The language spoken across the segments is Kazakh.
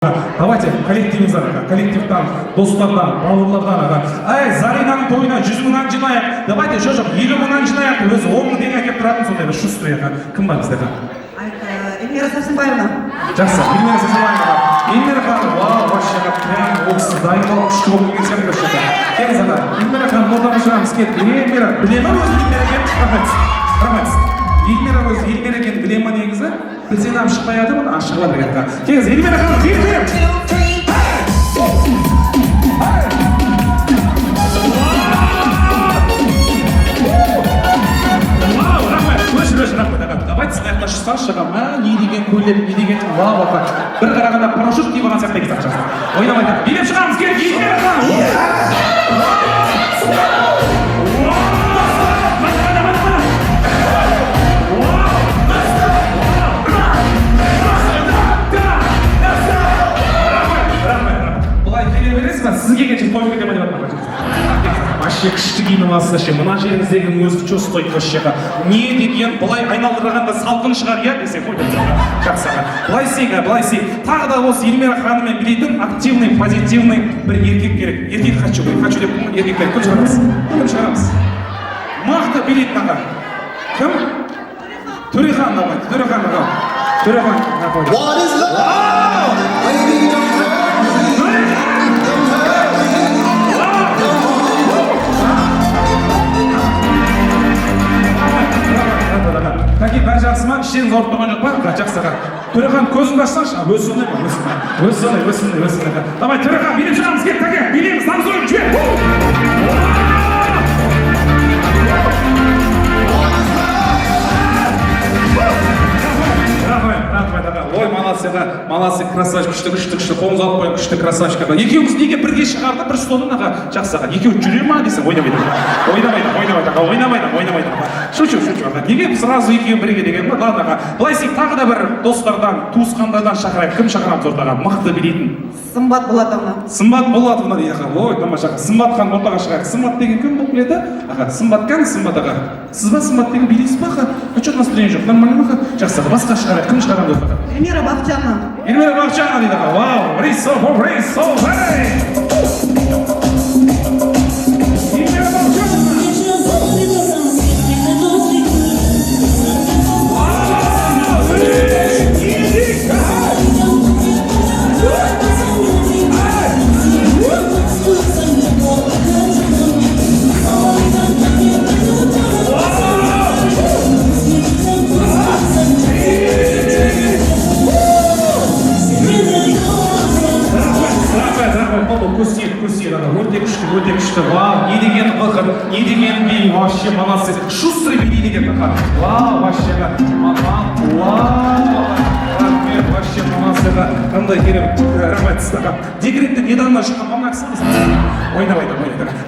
Давайте коллективіңізден коллективтан, достардан, бауырлардан Заринаның тойына 100 мыңнан жинайық. Давайте жоқ 50 мыңнан жинайық. Өзі 10 мың теңге әкеп тұратын сондай бір шустрый. Кім бар бізде? Эльмира Сәрсенбаевна. Жақсы, Эльмира Сәрсенбаевна. Эльмира ханым, вау, вообще прям оқысы дайындалып күшті болып келген сияқты көрсетті. Келіңіз аға, Эльмира ханым ортаға шығамыз келді. Эльмира, білемін өзі Эльмира екен? Рахмет. Эльмира өзі Эльмира екен білемін негізі? Білсен ап шықпай жатырмын, ашығы бар деген. Келіңіз, Эльмира ханым, келіңіз. Давайте сынаяқта шықсаң шығам, не деген көйлек, не деген вау апа. Бір қарағанда парашют киіп алған сияқты екенсің ақшасы. Ойнамайды. Билеп шығамыз, кел, Эльмира ханым. Бұлай келе бересіз бе? Сізге келгенше тойып кете ма деп жатырмын. Вообще күшті киініп алсыз ше, мына жеріңіздегі өзі стойка вообще-ға. Не деген, бұлай айналдырғанда салқын шығар я десек қой деп тұрған. Жақсы аға. Бұлай істейік. Тағы да осы Эльмира ханыммен билейтін активный, позитивный бір еркек керек. Еркек хочу деп еркек керек. Кім шығарамыз? Мақты билейтін аға. Кім? Төрехан аға. Төрехан. What is love? Baby, don't Таки, бәрі жақсы ма? Іштеріңіз ауырып тұрған жоқ па? Жақсы аға. Төрехан көзіңді ашсаңшы. Өзі сондай. Давай, Төрехан, билеп шығамыз кет, таки. Билеміз, намзойып жібер. Рахмет аға. Ой, маласы, красавчик, күшті, қолыңыз алып қойын, күшті красавчик аға. Екеуіміз неге бірге шығарды, бір столын аға. Жақсы аға, екеуі жүре ма десең, ойнамайды аға. Шучу аға. Неге сразу екеуі бірге деген ба? Ладно аға. Бұлай сен тағы да бір достардан, туысқандардан шақырайық. Кім шақырамыз ортаға? Мықты билейтін. Сымбат Болатовна. Сымбат Болатовна дейді аға. Ой, тамаша. Сымбат хан ортаға шығайық. Сымбат деген кім болып біледі? Аға, Сымбат аға. Сіз ба Сымбат деген билейсіз ба аға? Что-то настроение жоқ, нормально ма аға? Жақсы аға, басқа шығарайық. Кім шығарамыз ортаға? Эльмира Бахчанова. Эльмира Бахчанова дейді аға. Вау, рейсо, хей! Көсиет, өте күшті, вау, не деген бұқыр, не деген бей, вообще, молодцы, шустрый бей деген бұқыр, вау, вообще, рахмет, вообще, молодцы, қандай керемет, рахмет сізді. Декретте недавно шыққан мына кісі ойнамайды.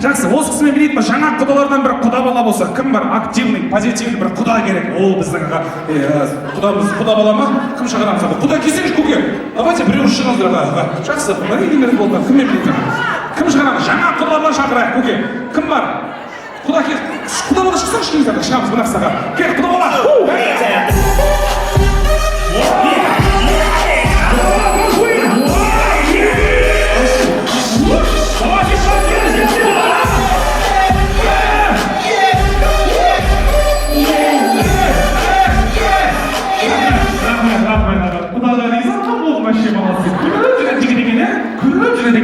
Жақсы, осы кісімен білейді ма, жаңа құдалардан бір құда бала болса, кім бар, активный, позитивный бір құда керек, ол біздің құда бала ма, кім шығарамыз аға? Құда келсеңші көке, давайте біреу шығыңыздар аға. Жақсы, кіммен білейді? Кім шығарамыз? Жаңа құдалардан шақырайық көке. Кім бар? Құда кел, құда бала шықсаңшы кеңіздер, шығамыз мына кісі аға. Кел, құда бала!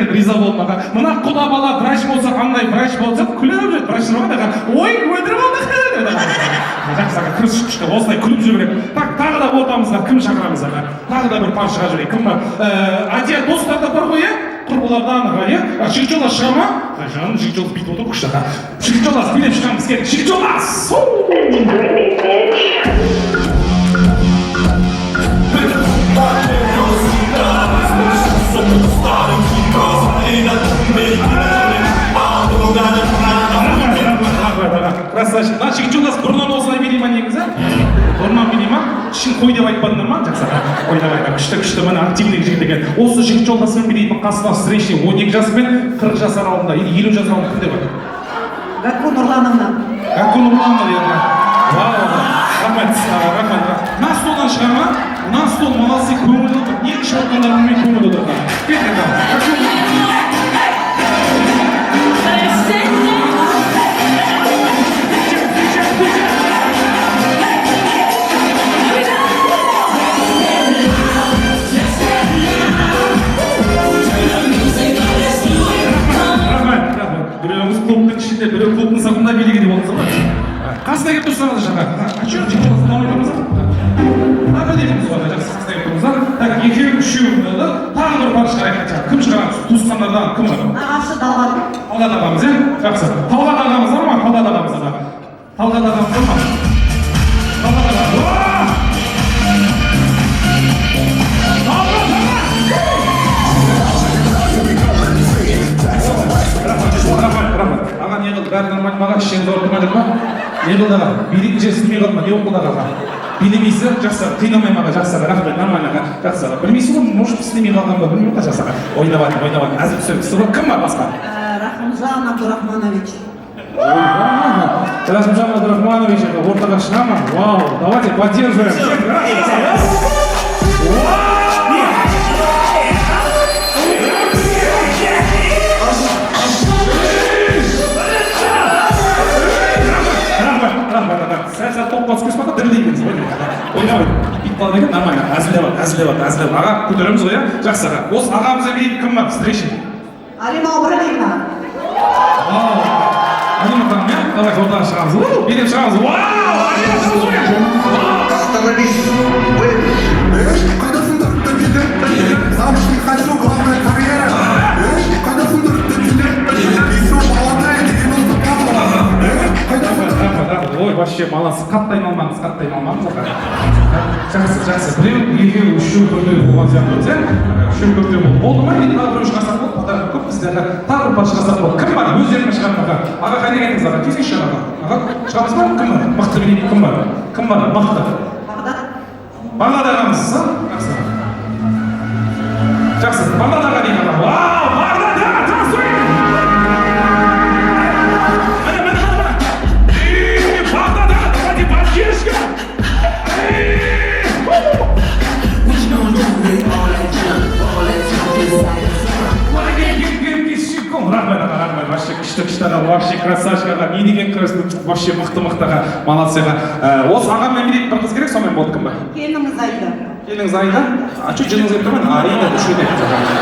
Риза болмаға. Мына құда бала врач болса, қандай врач болса, күліп жүреді. Врач тұрмайды. Ой, өлдіріп алдық. Жақсы аға, күшті, осылай күліп жүрек. Тағы да ортамызға кім шақырамыз аға? Тағы да бір пар шыға жүрек. Кім бар? Адия достар да бар ғой, құрбылардан аға, Жігітжолдас шыға ма? Жаным, Жігітжолдас бүйтіп отыр күшті аға. Жігітжолдас, билеп шығамыз керек. Жігітжолдас! Красавчик. Мына Жігітжолдас бұрыннан осылай билей ма негізі? Бұрыннан билей ма? Шын қой деп айтпадыңдар ма? Жақсы аға. Ойнамайды. Күшті, мына активный жігіт екен. Осы Жігітжолдаспен билейтін қасына встречный 12 жас пен 40 жас аралығында, 50 жас аралығында кімде бар? Гәкку Нұрлановна. Вау, рахмет. Мына столдан шыға ма? на стол молодцы көңілі отыр. Не шоқындарымен көңілі отыр. Кетті. Біреуіміз клубтың ішінде, біреу клубтың сыртында билеге деп отырса ғой. Қасына келіп тұрсаңыз жаңа. Че, дамай тұрмыз ба? Білеміз ғой, жақсы қасына келіп тұрмыз ба? Так, екеу, үшеу, тағы бір пар шығарайық. Кім шығарамыз? Туысқандардан кім бар? Ағасы Талғат. Талғат ағамыз, е? Жақсы. Талғат ағамыз бар ма? Талғат ағамыз аға. Талғат ағамыз бар ма? Талғат ағамыз. Аға не қылды? Бәрі нормально маға ішен зорлық ма? Не қылды аға? Билейтін жер істемей қалды ма? Не оқылды аға? Билемейсі? Жақсы, қинамай маға жақсы аға, рахмет, нормально аға, жақсы аға. Білмейсі ғой, может істемей қалған ба? Білмей ма жақсы аға? Ойнаватын, әзір түсіргісі ғой. Кім бар басқа? Рахымжан Абдурахманович. Рахымжан Абдурахманович ортаға шыға ма? Вау, давайте поддерживаем. Сәл топ басып көрсін бақы дірілдейміз. Ойнамайды. Итбал деген нормально. Әзілдеп. Аға көтереміз ғой, жақсы аға. Осы ағамызға берейік кім бар? Встречи. Алима Обралина. Алима ханым, иә? Давайте ортаға шығамыз. Беріп шығамыз. Вау! Алима ханым. Остановись. Қайдасыңдар? Замуж не хочу, главная карьера. Қайдасыңдар? Еще молодая, 90 қайдасыңдар? Ой, вообще баласы қатты айналмаңыз аға. Жақсы. Біреу, екеу, үшеу, төртеу болған сияқтымыз, иә? Үшеу, төртеу болды. Болды ма? Енді тағы біреу шығарсақ болды, подарок көп бізде. Тағы бір пар шығарсақ болды. Кім бар? Өздеріңе шығарып аға. Аға қайда кеттіңіз аға? Кезге шығар аға. Аға, шығамыз ба? Кім бар? Мықты білейік, кім бар? Кім бар? Мықты. Бағдат ағамыз, жақсы. Жақсы, Бағдат аға дейін аға. Вау, Бағдат аға, таныстырайық. Рахмет, вообще күшті аға, вообще красавчик аға, не деген красный, вообще мықты аға, молодцы аға. Осы ағаммен билейік бір қыз керек, сонымен болды кім бар? Келініміз Аида. Келініңіз Аида? А че жыныңыз деп тұрмын? Аида, үшеуде.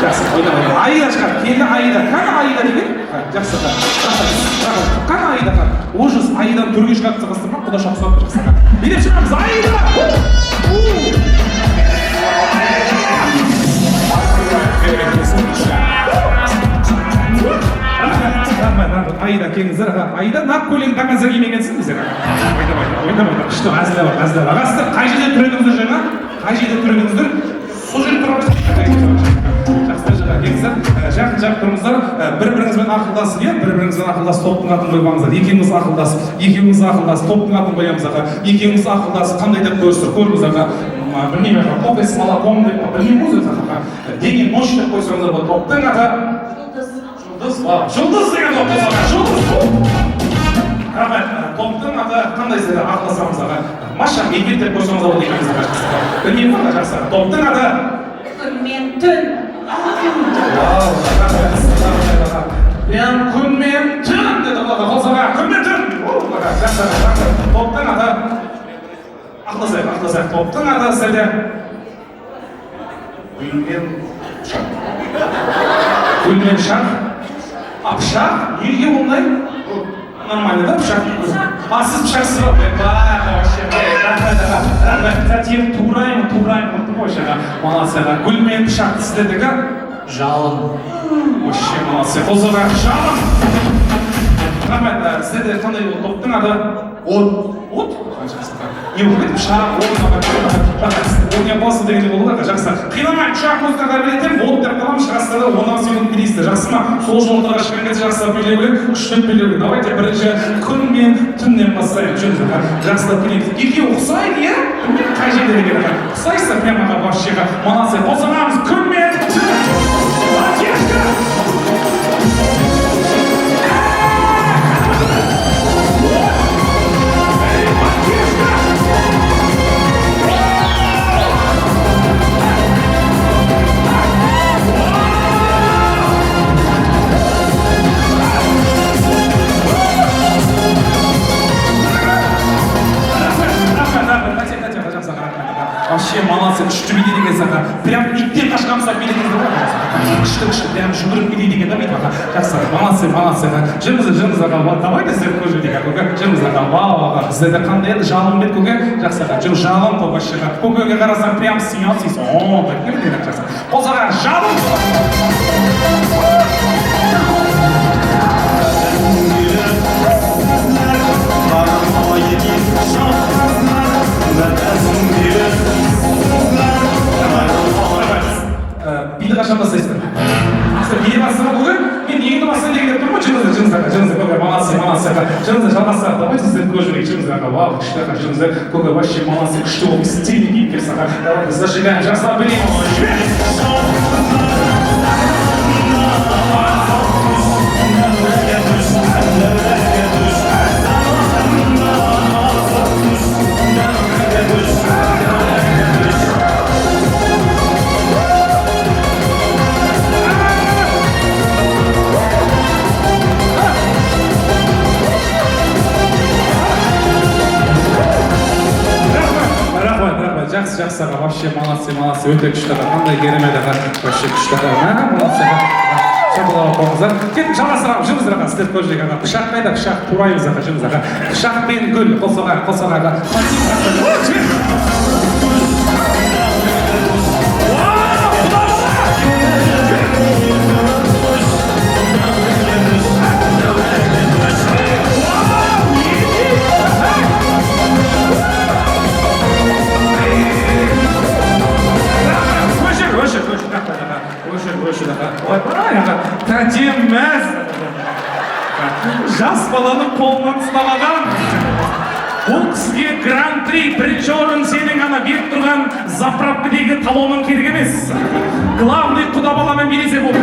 Жақсы, ойнамай. Аида шығар, келіні Аида. Қана Аида деген? Жақсы аға. Қана Аида аға. Ужас, Аиданы төрге шығарып сағыстыр ма? Құда шақ сұлап жақсы аға. Билеп шығамыз, Аида! Аида келіңіздер аға. Аида нақ көлең қаңыза кимегенсің біздер аға. Ойнамайды. Күшті әзілдеп. Аға сіздер қай жерде түрегіңіздер жаңа? Қай жерде түрегіңіздер? Сол жерде тұрамыз. Жақсы жаңа келіңіздер. Жақын тұрыңыздар. Бір-біріңізбен ақылдасып, иә? Бір-біріңізбен ақылдасып топтың атын қоймаңыздар. Екеуіңіз ақылдасып топтың атын қоямыз аға. Екеуіңіз ақылдасып қандай деп көріңіз аға. Білмеймін аға. Кофе с молоком деп білмеймін өзі аға. Деген ночь деп қойсаңыздар болады. Топтың аты Жұлдыз деген топ болса аға, жұлдыз! Рахмет, топтың аты қандай сіздер ақылдасамыз аға? Маша, медведь деп қойсаңыз болады екенбіз аға жақсы. Білмеймін қандай жақсы аға. Топтың аты? Күн мен түн. Мен күн мен түн деді аға, қос аға, күн мен түн! Жақсы аға, топтың аты? Ақылдасайық. Топтың аты сізде? Гүл мен шақ. Гүл мен шақ? Пышақ? Неге ондай? Нормально, да, пышақ? Сіз пышақсыз ба? Затем турайым, вообще, молодцы, гүл мен пышақ сіздердегі? Жалын. Вообще, молодцы, қозыға жалын. Рахмет, сіздерде қандай ол топтың аты? От? Не болып пышақ, от не болсын дегенде болды да, жақсы. Қинамай, пышақ музыкаға білетем, от деп қалам, шығасыздар да, онан сенің білесіздер, жақсы ма? Сол жолдарға шыған кезде жақсы билеу керек, күштеп билеу керек. Давайте бірінші күн мен түннен бастайық, жақсылап білеміз. Екеуі ұқсайды, иә? Қай жерде деген аға? Ұқсайсыздар прямо вообще-ға, молодцы. Қосағамыз күн мен түн! күшті прям жүгіріп кетейін деген да бүйтіп жақсы молодцы жымыз аға давайте сіздер көже дейік көке жымыз аға вау аға сіздерде қандай еді жалын бет көке жақсы аға жүр жалын қой вообще көкеге қарасаң прям сиясыз о деген жақсы қозаға жалын биді қашан бастайсыздар? Сіздер бие бастыма бүгін? Мен енді бастайын деген деп тұрмын ғой, жыңыздар, көке, молодцы, жыңыздар жалғастырады, давайте сіздер көз жүрейік, жыңыздар, вау, күшті аға, жыңыздар, көке, вообще молодцы, күшті болып, стильный кейіпкерсіз аға, давайте зажигаем, жасап берейік. Жақсы аға, вообще молодцы, өте күшті аға, қандай керемет аға, вообще күшті аға, молодцы аға, шапалап қойыңыздар. Кеттік жалғастырамыз, жымыздар аға, сіздер көз жүрейік аға, пышақ қайда, пышақ тураймыз аға, жымыз аға, пышақ пен гүл, қосаға аға. Тәтеміз жас баланы қолынан ұстамаған бұл кісіге гран-при бірінші орын сенің ана беріп тұрған заправкідегі талонын керек емес главный құда баламен билесе болды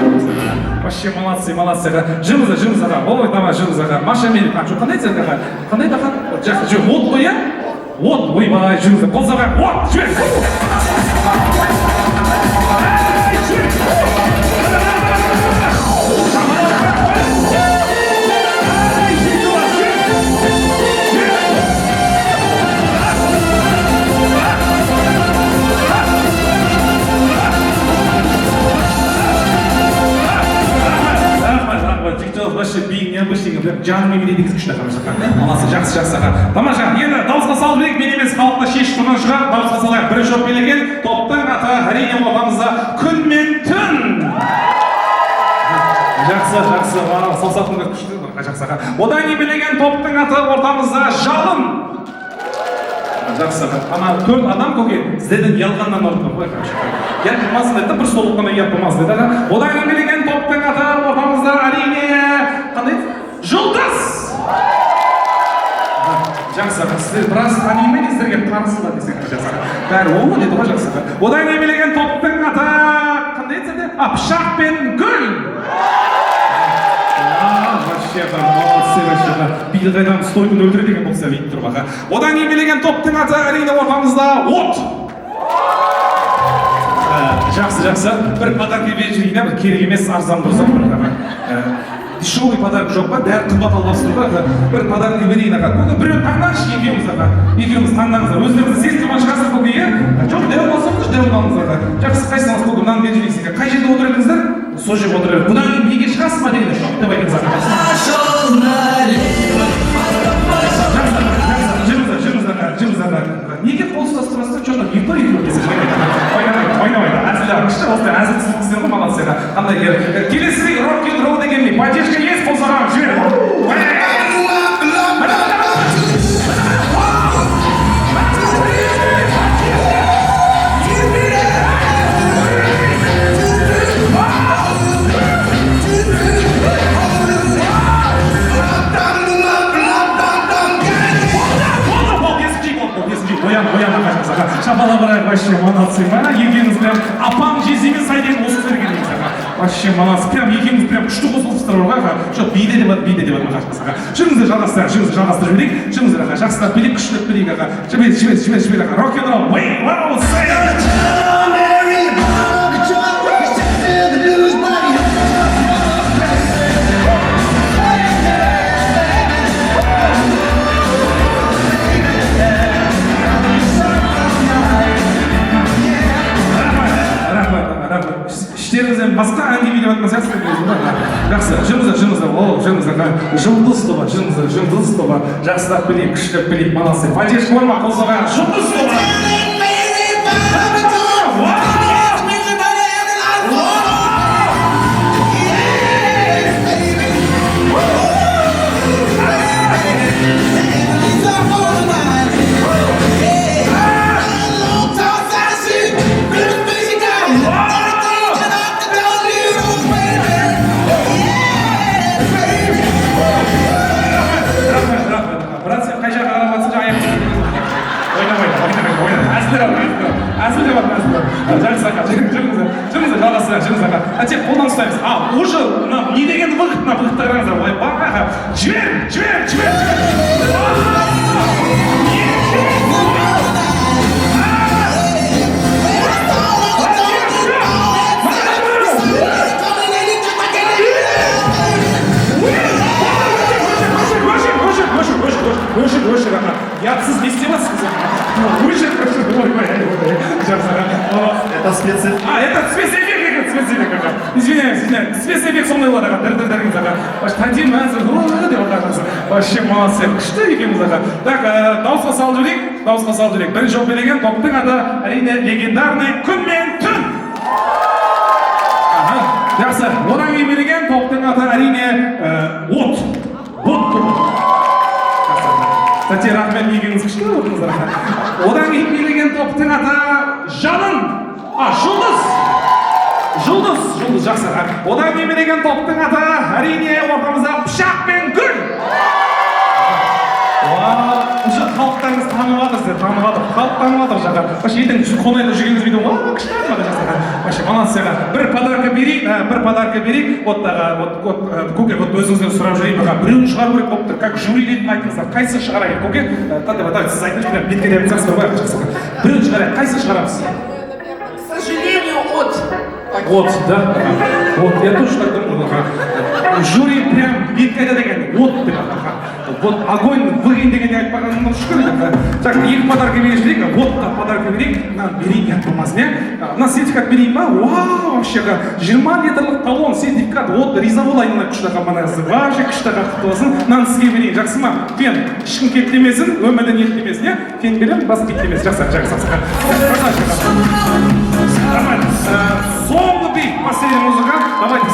вообще молодцы жымыз аға ой давай жымыз аға маша мен қандай цирк аға қандай тақан жақсы жүр от қой иә от ойбай жымыз қозаға от жібер вообще биік необычный прям жанымен билейді күшті аға молодцы жақсы аға тамаша енді дауысқа салып жіберейік мен емес халықта шешіп тұрған шығар дауысқа салайық бірінші болып келген топтың аты әрине ортамызда күн мен түн жақсы саусағыңдар күшті жақсы аға одан кейін билеген топтың аты ортамызда жалын жақсы аға ана төрт адам көке сіздерден ұялғаннан ұрды ғой ұят болмасын деді бір столық қана ұят болмасын деді аға одан кейін билеген топтың аты ортамызда әрине қандай жұлдыз жақсы аға сіздер біраз танимын сіздерге қарсылар десең жақсы аға бәрі о деді ғой жақсы аға одан кейін билеген топтың аты қандай еді сіздер пышақ пен гүл вообще биді қайдан стойканы өлтіреді деген болса бүйтіп тұрып аға одан кейін билеген топтың аты әрине ортамызда от жақсы бір подарка беріп жіберейін бір керек емес арзан бұрзан дешевый подарок жоқ па бәрі қымбат алып тұр ғой бір подарка берейін аға біреу таңдаңызшы екеуміз таңдаңыздар өздеріңізді сезіп тұрған шығарсыз көке иә жоқ дәу болсаңызшы дәуін алыңыз аға жақсы қайсыңыз көке мынаны беріп жіберейін қай жерде отыра беріңіздер сол жерге отыра беріңіз бұдан кейін биге шығасыз ба дегенде жоқ деп айтыңыз аға неге қол ұстасып тұрасыздар че-то никто ойнамайды әзіл күшті осылай әзіл түсініксіздер ғой молодцы аға қандай келесі рок-н-ролл дегенмен поддержка есть болсаға жібер шапалап ұрайық вообще молодцы екеуіңіз прям апам жездемен сайден қосып бергеніңіз аға вообще молодцы прям екеуіңіз прям күшті қосылыпсыздар ғой аға жоқ биде деп аға жүріңіздер жалғастырып жіберейік жүріңіздер аға жақсылап билейік күштілеп билейік аға жібер аға рок-н-ролл жеріңізден басқа әнге билеп жатқан сияқтысыз жақсы жүріңіздер о жүріңіздер жұлдыз тобы жұлдыз тобы жақсылап білейік күштеп білейік молодцы поддержка бар ма қосылған жұлдыз тобы а тек қолдан ұстаймыз уже не деген выход мына выходқа қараңыздар былай бағаға жібер Өшір, ятсыз не істеватсыз? Өшір. Это спецэффект. Это спецэффект. Извиняюсь. Спецэффект сондай болады дір-дір-дір. Тандим мәзір, деп отырғансыз. Вообще молодцы. Күшті екенбіз аға. Так, дауысқа салып жіберейік. Бірінші жауап берген топтың аты әрине легендарный күн мен түн. Жақсы, одан кейін берген топтың аты әрине от. Кстати, рахмет егіңіз күшті болдыңыздар. Одан кейін берген топтың аты жалын. Жұлдыз, жақсы. Одан кейін берген топтың аты әрине ортамызда пышақ пен гүл. Уже халықтарыңыз танып жатыр, халық танып жатыр жаға. Вообще ертең қонайда жүргеніңіз бейді, күшті ма да жасаға. Вообще молодцыға. Бір подарка берейік. Вот көке, өзіңізден сұрап жүрейін. Біреуін шығару керек болып тұр. Как жюрилейтін айтыңыздар. Қайсы шығарайық, көке? Давай, сіз айтыңыз, бетке де бітсаңыз бар жақсыға. Біреуін шығарайық, қайсы шығарамыз? К сожалению, от. Вот, да? Вот, я тоже так думаю. Жюри прям беткайда деген, от деп. Вот огонь выгин дегенде айтпағанымыз шүкір. Так, екі подарка берейік, водқа подарка берейік. Берейін ят болмасын, иә? Мына сертификат берейін ба? Вау, вообще, 20 литрлық талон сертификат. Вот, риза болайын күшті қаманағызды. Вообще күшті құтты болсын. Мынаны сізге берейін, жақсы ма? Фен, ешкім кеттемесін, өмірден еттемесін, иә? Фен берем, бас кеттемесін. Жақсы. Нормально. Соңғы бей, последний музыка. Давайте,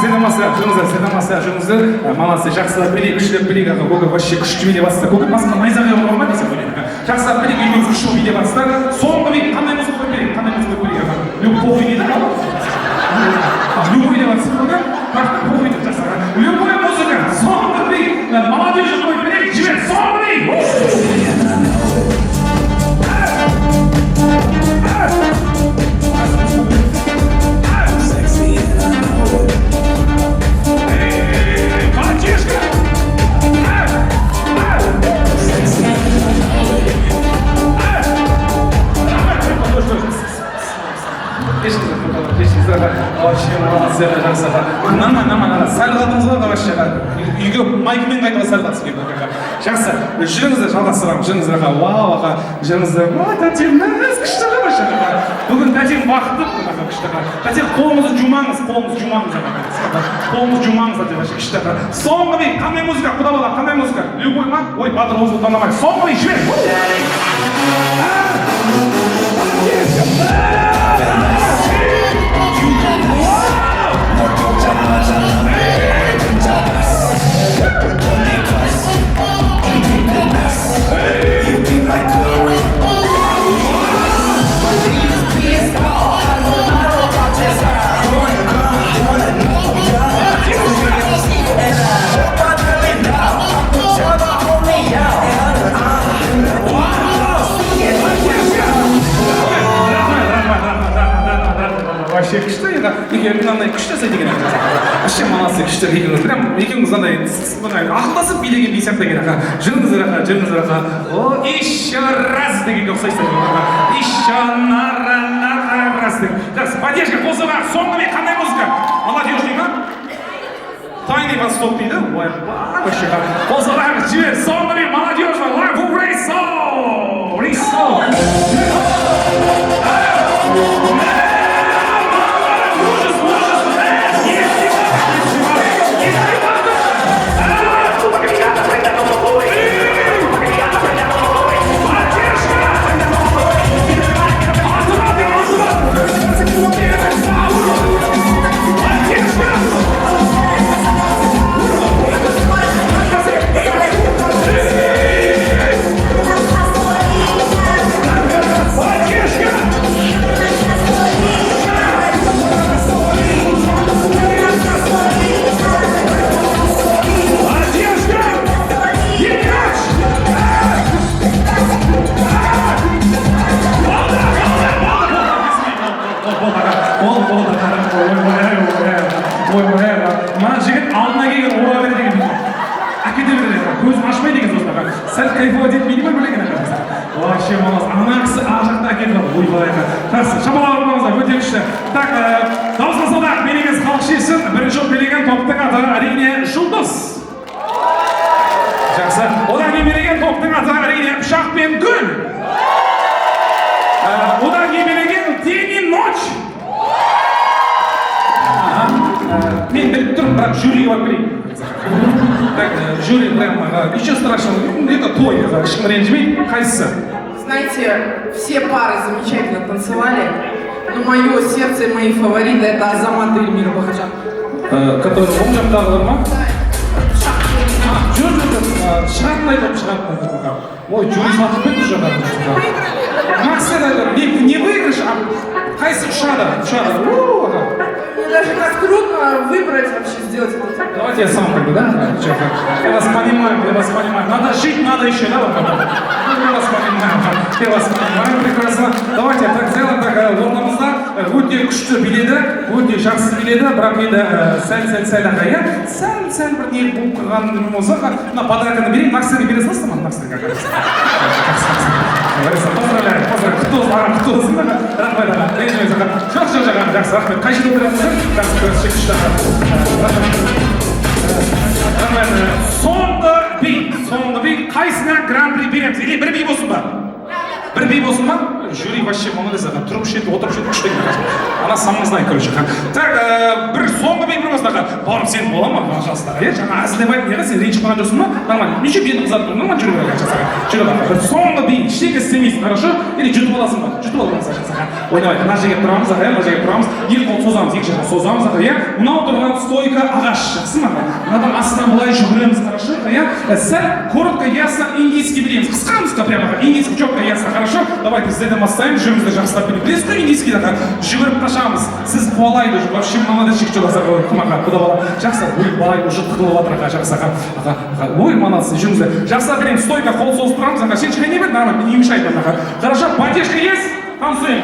жүріңіздер. Молодцы, жақсылап білейік, күштеп білейік. Көке, вообще күшті билеп атсыздар. Көке, басқа найзағай болған ба десе білейік. Жақсылап білейік, үйіңіз күшті билеп атсыздар. Соңғы бей, қандай музыка берейік? Любой дейді, любой деп атсыз көке? Любой деп жақсылар. Любой музыка, соңғы бей, молодежь қойып берейік, жібер, соңғы бей! Вообще молодцы, жақсы. Нама, сәл қалдыңыз ба вообще? Үйге майкымен қайтып сәл қатысып келді. Жақсы, жүріңіздер, жалғастырамыз. Жүріңіздер, вау, аға, жүріңіздер. Тәтеміз күшті вообще. Бүгін тәтем бақытты күшті. Тәтем қолыңызды жумаңыз, күшті. Соңғы бей, қандай музыка, құда бала, қандай музыка? Любой ма? Ой, батыр өзі танымай. Соңғы бей, жібер. Вообще күшті еді. Егер мынандай күшті жасайды екен. Вообще молодцы, күшті екеуіңіз. Прям екеуіңіз мынандай ақылдасып билеген би сияқты екен. Жүріңіздер. О, еще раз дегенге ұқсайсыздар. Еще раз деген. Жақсы, поддержка қосыға. Соңғы бей қандай музыка? Молодежь дейді ма? Тайный Восток дейді. Ой, вообще қосыға жібер. Соңғы бей молодежь. Live of Рейсо. Ужас! мына жігіт алдына келген ура бер деген әкете береді көзін ашпай деген достар сәл кайфовать етпейді ма білеген вообще молодец ана кісі ар жақта әкетіп алды ойбай жақсы шапалақ ұрмаңыздар өте күшті так дауыс қосылдық билеген халық шешсін бірінші болып билеген топтың аты әрине жұлдыз жақсы одан кейін билеген топтың аты әрине пышақ пен гүл одан кейін билеген день и ночь мен біліп тұрмын бірақ жюриге барып келейін так жюри прямо ничего страшного это той ешкім ренжімейді қайсысы Знаете, все пары замечательно танцевали, но мое сердце и мои фавориты это Азамат и Эльмира Бахаджан. который оң жақтағылар ма жоқ шығатын айтып шығатын ой жюри сатып кетті жаңа мақсат айтады не выигрыш а қайсы ұшады Мне даже так трудно выбрать вообще, сделать это. Давайте я сам пойду, да? Я вас понимаю. Надо жить, надо еще, да? Я вас понимаю прекрасно. Давайте так сделаем, так орнымызда өте күшті биледі, өте жақсы биледі, бірақ енді сәл бір не болып қалған болса, мына подарканы берейін, Максерге бере саласың ба? Максерге поздравляю, құтты болсын, рахмет жақсы, рахмет, қай жерде отырасыздар? Соңғы би қайсына гран-при береміз? Или бір би болсын ба? Бір би болсын ба? Жюри вообще молодец, тұрып шеді, отырып шеді, күшті екен. Она сама знает, короче. Так, бір соңғы би бір болсын. Барып сен бола ма? Пожалуйста. Жаңа әзілдеп айтын, сен ренжіп қалған жоқсың ба? Нормально. Неше биді қызартып тұрмын, нормально жүріп алайын. Жүр, соңғы би ештеңе істемейсің, хорошо? Или жұтып аласың ба? Жұтып аласың. Ойнамайды. Мына жерге тұрамыз, екі қол созамыз, екі жерге созамыз. Мынау тұрған стойка ағаш, жақсы ма? Мынадан астынан былай жүгіреміз, хорошо? Сәл коротко, ясно, индийский береміз. Қысқамызға прямо, индийский четко, ясно, хорошо? Давайте сіздерден бастаймыз, жүрімізді жақсылап берейік. Білесіз бе индийский дағы? Жүгіріп қашамыз. Сіз қуалайды, вообще молодец жігіт жолдасар қымаға, құда бала. Жақсы, ойбай, уже тығылып жатыр аға, жақсы аға. Ой, молодцы, жүрімізді. Жақсылап береміз, стойка, қол соғып тұрамыз, аға. Сен шығай не бет, нормально, не мешает аға. Хорошо, поддержка есть? Танцуем.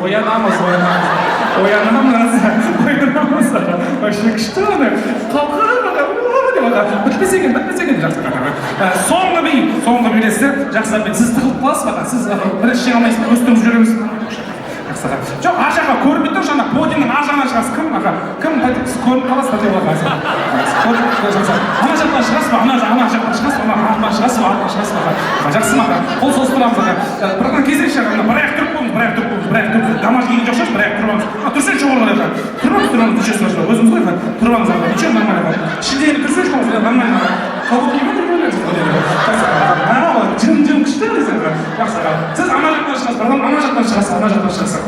Оянамыз. Вообще күшті аны. Бітпесеген жақсы соңғы билесіздер жақсы сіз тығылып қаласыз ба сіз бірінші жеңе алмайсыз өстіріп жүреміз жоқ ар жаққа көрінбей тұр жаңа подиумның ар жағынан шығасыз кім көрініп қаласыз ана жақтан шығасыз ба ана жақтан шығасыз ба жақсы ма қол созып тұрамыз бірден кезек шығар бір аяқ тұрып қойыңыз бір аяқ тұрып дамаж келген жоқ шығар бір аяқ тұрып алыңыз тұрсаңшы жоғарғы тұрмаңыз ничего страшного өзіңіз ғой тұрмаңыз ничего нормально ішіндегіні кірсеңші нормально жым күшті десең жақсы сіз ана жақтан шығасыз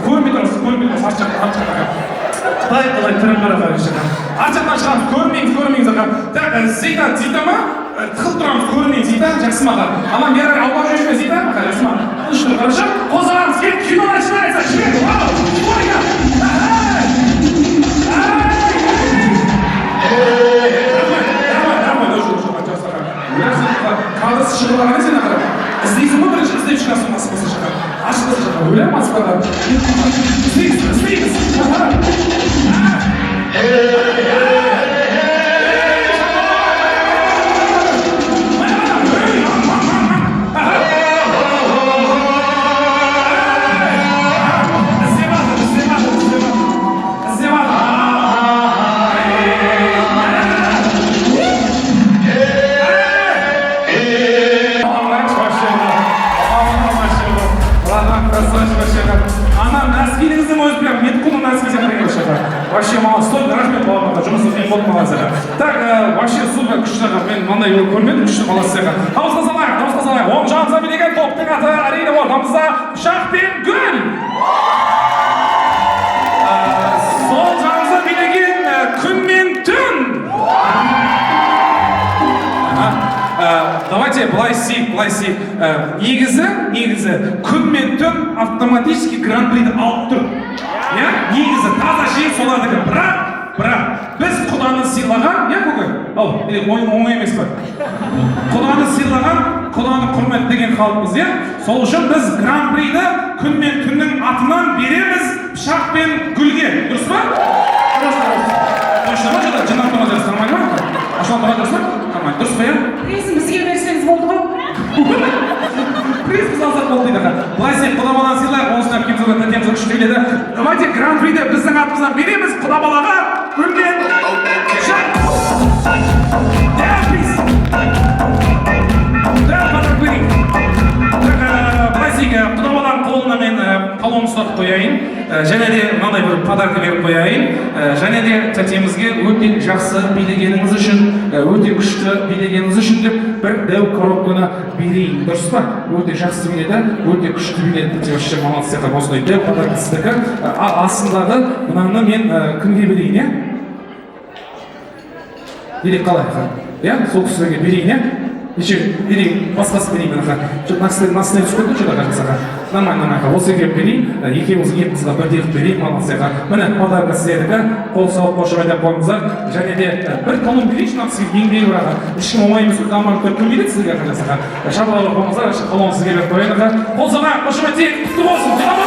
көрмей тұрсыз арт жақтан қалай түрін қараға арт жақтан шығамыз көрмейміз так зита ма тығылып тұрамыз көрмейміз зита жақсы ма ана бері аулақ жүрші ме зита жақсы ма хорошо қозғарамыз кино начинается қалдырсы шығып алған сен ақыры іздейсің ба бірінші іздеп шығасың масы болса шығар ашылысы шығар ойлаймын масқара іздейміз вообще молодец, столько рахмет бауырларға, жұмысыңыз ең болды молодец. Так, вообще супер күшті аға, мен мынандай көрмедім, күшті молодец аға. Дауысқа салайық, оң жағымызда билеген топтың аты әрине ортамызда пышақ пен гүл. Сол жағымызда билеген күн мен түн. Давайте былай істейік. Негізі күн мен түн автоматически гран-приді алып тұр. Негізі таза жел солардікі, бірақ біз құданы сыйлаған, көке? Оңай емес па? Құданы сыйлаған, құданы құрметтеген халықпыз, сол үшін біз гран-приді күн мен түннің атынан береміз пышақ пен гүлге, дұрыс па? машина ма жада жинап тоға жарса нормально ма ашылып тоға жарса нормально дұрыс па иә Призм бізге берсеңіз болды ғой. приз біз алсақ болды дейді былай істейік құда баланы сыйлайық онысына әпкемізге тәтемізге күшті келеді давайте гран приді біздің атымыздан береміз құда балаға үлкен шаг құда баланың қолына мен талон ұстатып қояйын және де мынандай бір подарка беріп қояйын және де тәтемізге өте жақсы билегеніңіз үшін өте күшті билегеніңіз үшін деп бір дәу коробканы берейін дұрыс па өте жақсы биледі өте күшті биледі тәте вообще молодец сияқты осындай дәу подарка сіздікі астындағы мынаны мен кімге берейін иә или қалай иә сол кісілерге берейін иә еще берейін басқасы берейін мынақа насына түсіп кетті что-то кажется нормально осы екеуін берейін екеуіңіз етіңізге бірдей қылып берейін молодцаға міне подарка сіздердікі қол соғып қошеметтеп қойыңыздар және де бір талон берейінші мына сізге еңбегі бар ешкім оңай емес аман кім береді сізге кажется шабыт қойыңыздар талон сізге беріп қояйын қол соға қошеметтейік құтты болсын